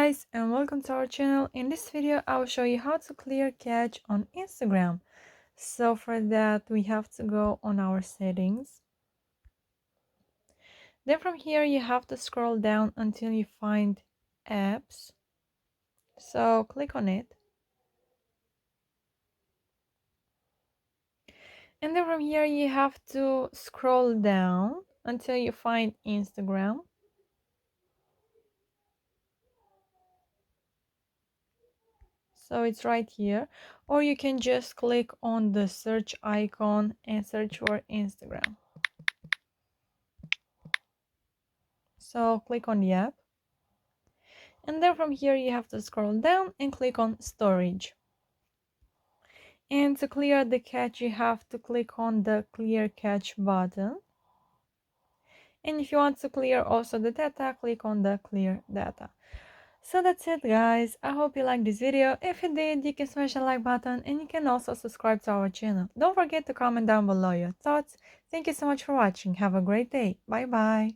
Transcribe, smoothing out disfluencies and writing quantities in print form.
guys, and welcome to our channel. In this video I will show you how to clear cache on Instagram. So for that we have to go on our settings. Then from here you have to scroll down until you find apps. So click on it. And then from here you have to scroll down until you find Instagram. So it's right here, or you can just click on the search icon and search for Instagram. So click on the app, and then from here you have to scroll down and click on storage. And to clear the cache you have to click on the clear cache button. And if you want to clear also the data, click on the clear data. So that's it guys, I hope you liked this video. If you did, you can smash the like button and you can also subscribe to our channel. Don't forget to comment down below your thoughts. Thank you so much for watching. Have a great day. Bye bye.